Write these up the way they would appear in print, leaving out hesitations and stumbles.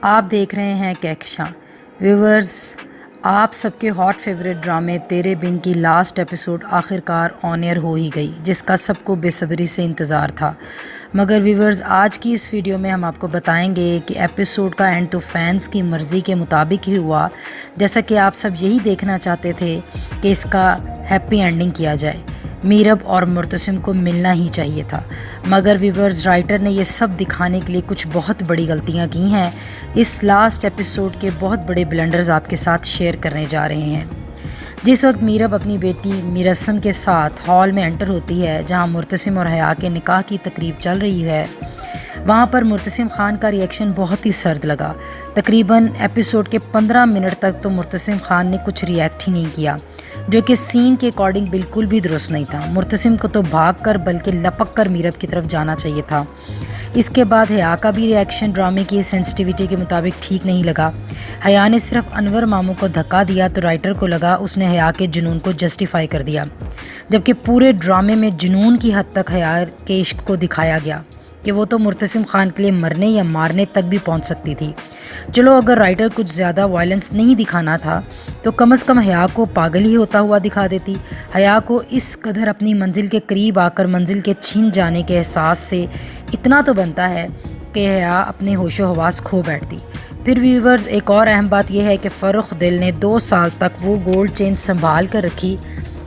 आप देख रहे हैं कहकशां। व्यूवर्स, आप सबके हॉट फेवरेट ड्रामे तेरे बिन की लास्ट एपिसोड आखिरकार ऑन एयर हो ही गई, जिसका सबको बेसब्री से इंतज़ार था। मगर व्यूवर्स, आज की इस वीडियो में हम आपको बताएंगे कि एपिसोड का एंड तो फैंस की मर्ज़ी के मुताबिक ही हुआ, जैसा कि आप सब यही देखना चाहते थे कि इसका हैप्पी एंडिंग किया जाए। मीरब और मुर्तसिम को मिलना ही चाहिए था, मगर व्यूवर्स, राइटर ने ये सब दिखाने के लिए कुछ बहुत बड़ी गलतियाँ की हैं। इस लास्ट एपिसोड के बहुत बड़े ब्लंडर्स आपके साथ शेयर करने जा रहे हैं। जिस वक्त मीरब अपनी बेटी मीरसम के साथ हॉल में एंटर होती है, जहां मुर्तसिम और हया के निकाह की तकरीब चल रही है, वहां पर मुर्तसिम खान का रिएक्शन बहुत ही सर्द लगा। तकरीबन एपिसोड के 15 मिनट तक तो मुर्तसिम खान ने कुछ रिएक्ट ही नहीं किया, जो कि सीन के अकॉर्डिंग बिल्कुल भी दुरुस्त नहीं था। मुर्तसिम को तो भागकर बल्कि लपक कर मीरब की तरफ जाना चाहिए था। इसके बाद हया का भी रिएक्शन ड्रामे की सेंसिटिविटी के मुताबिक ठीक नहीं लगा। हया ने सिर्फ अनवर मामू को धक्का दिया तो राइटर को लगा उसने हया के जुनून को जस्टिफाई कर दिया, जबकि पूरे ड्रामे में जुनून की हद तक हया के इश्क को दिखाया गया कि वो तो मुर्तसिम खान के लिए मरने या मारने तक भी पहुंच सकती थी। चलो, अगर राइटर कुछ ज़्यादा वायलेंस नहीं दिखाना था तो कम से कम हया को पागल ही होता हुआ दिखा देती। हया को इस कदर अपनी मंजिल के करीब आकर मंजिल के छिन जाने के एहसास से इतना तो बनता है कि हया अपने होशो हवास खो बैठती। फिर व्यूवर्स, एक और अहम बात यह है कि फ़र्रुख दिल ने 2 साल तक वो गोल्ड चेन संभाल कर रखी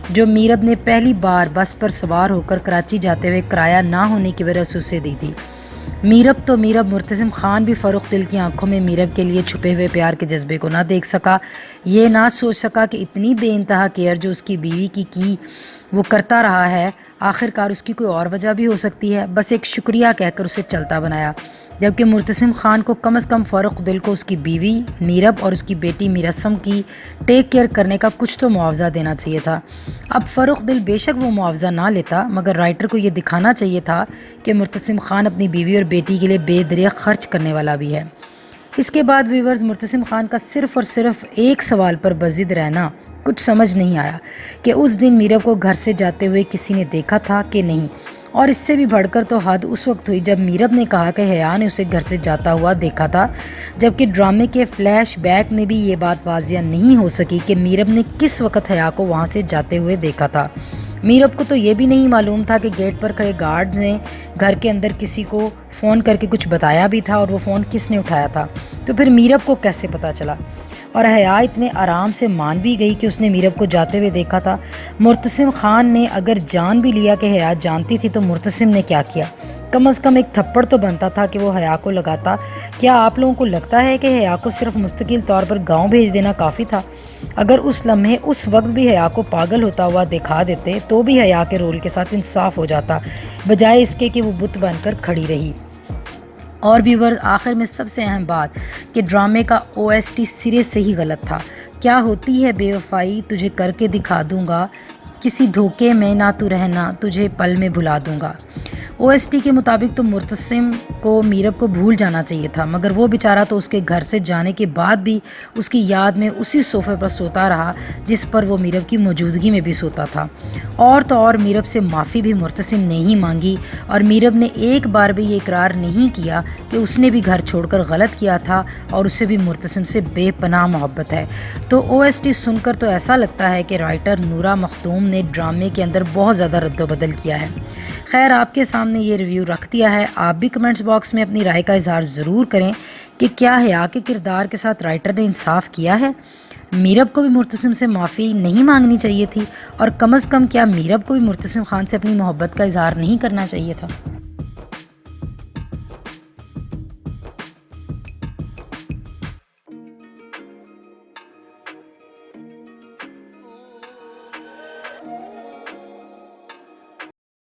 जो मीरब ने पहली बार बस पर सवार होकर कराची जाते हुए किराया ना होने की वजह से उसे दी थी। मीरब मुर्तसिम खान भी फ़र्रुख दिल की आंखों में मीरब के लिए छुपे हुए प्यार के जज्बे को ना देख सका। ये ना सोच सका कि इतनी बेइंतहा केयर जो उसकी बीवी की वो करता रहा है, आखिरकार उसकी कोई और वजह भी हो सकती है। बस एक शुक्रिया कहकर उसे चलता बनाया, जबकि मुर्तसिम खान को कम से कम फ़र्रुख दिल को उसकी बीवी मीरब और उसकी बेटी मीरसम की टेक केयर करने का कुछ तो मुआवजा देना चाहिए था। अब फ़र्रुख दिल बेशक वो मुआवजा ना लेता, मगर राइटर को ये दिखाना चाहिए था कि मुर्तसिम खान अपनी बीवी और बेटी के लिए बेदरिया खर्च करने वाला भी है। इसके बाद व्यूवर्स, मुर्तसिम खान का सिर्फ़ और सिर्फ एक सवाल पर बज़िद रहना कुछ समझ नहीं आया कि उस दिन मीरब को घर से जाते हुए किसी ने देखा था कि नहीं, और इससे भी बढ़कर तो हद उस वक्त हुई जब मीरब ने कहा कि हया ने उसे घर से जाता हुआ देखा था, जबकि ड्रामे के फ्लैशबैक में भी ये बात वाजिया नहीं हो सकी कि मीरब ने किस वक्त हया को वहाँ से जाते हुए देखा था। मीरब को तो ये भी नहीं मालूम था कि गेट पर खड़े गार्ड ने घर के अंदर किसी को फ़ोन करके कुछ बताया भी था और वो फ़ोन किसने उठाया था। तो फिर मीरब को कैसे पता चला? और हया इतने आराम से मान भी गई कि उसने मीरब को जाते हुए देखा था। मुर्तसिम खान ने अगर जान भी लिया कि हया जानती थी तो मुर्तसिम ने क्या किया? कम से कम एक थप्पड़ तो बनता था कि वो हया को लगाता। क्या आप लोगों को लगता है कि हया को सिर्फ मुस्तकिल तौर पर गांव भेज देना काफ़ी था? अगर उस लम्हे उस वक्त भी हया को पागल होता हुआ दिखा देते तो भी हया के रोल के साथ इंसाफ हो जाता, बजाय इसके कि वो बुत बनकर खड़ी रही। और व्यूवर्स, आखिर में सबसे अहम बात कि ड्रामे का OST सिरे से ही गलत था। क्या होती है बेवफाई, तुझे करके दिखा दूंगा, किसी धोखे में ना तू रहना, तुझे पल में भुला दूंगा। OST के मुताबिक तो मुर्तसिम को मीरब को भूल जाना चाहिए था, मगर वो बेचारा तो उसके घर से जाने के बाद भी उसकी याद में उसी सोफ़े पर सोता रहा जिस पर वो मीरब की मौजूदगी में भी सोता था। और तो और मीरब से माफ़ी भी मुर्तसिम ने ही मांगी, और मीरब ने एक बार भी ये इकरार नहीं किया कि उसने भी घर छोड़कर गलत किया था और उसे भी मुर्तसिम से बेपनाह मोहब्बत है। तो OST सुनकर तो ऐसा लगता है कि राइटर नूरा मखदूम ने ड्रामे के अंदर बहुत ज़्यादा रद्दोबदल किया है। खैर, आपके सामने ये रिव्यू रख दिया है। आप भी कमेंट्स बॉक्स में अपनी राय का इजहार ज़रूर करें कि क्या हया के किरदार के साथ राइटर ने इंसाफ किया है? मीरब को भी मुर्तसिम से माफ़ी नहीं मांगनी चाहिए थी, और कम से कम क्या मीरब को भी मुर्तसिम खान से अपनी मोहब्बत का इजहार नहीं करना चाहिए था?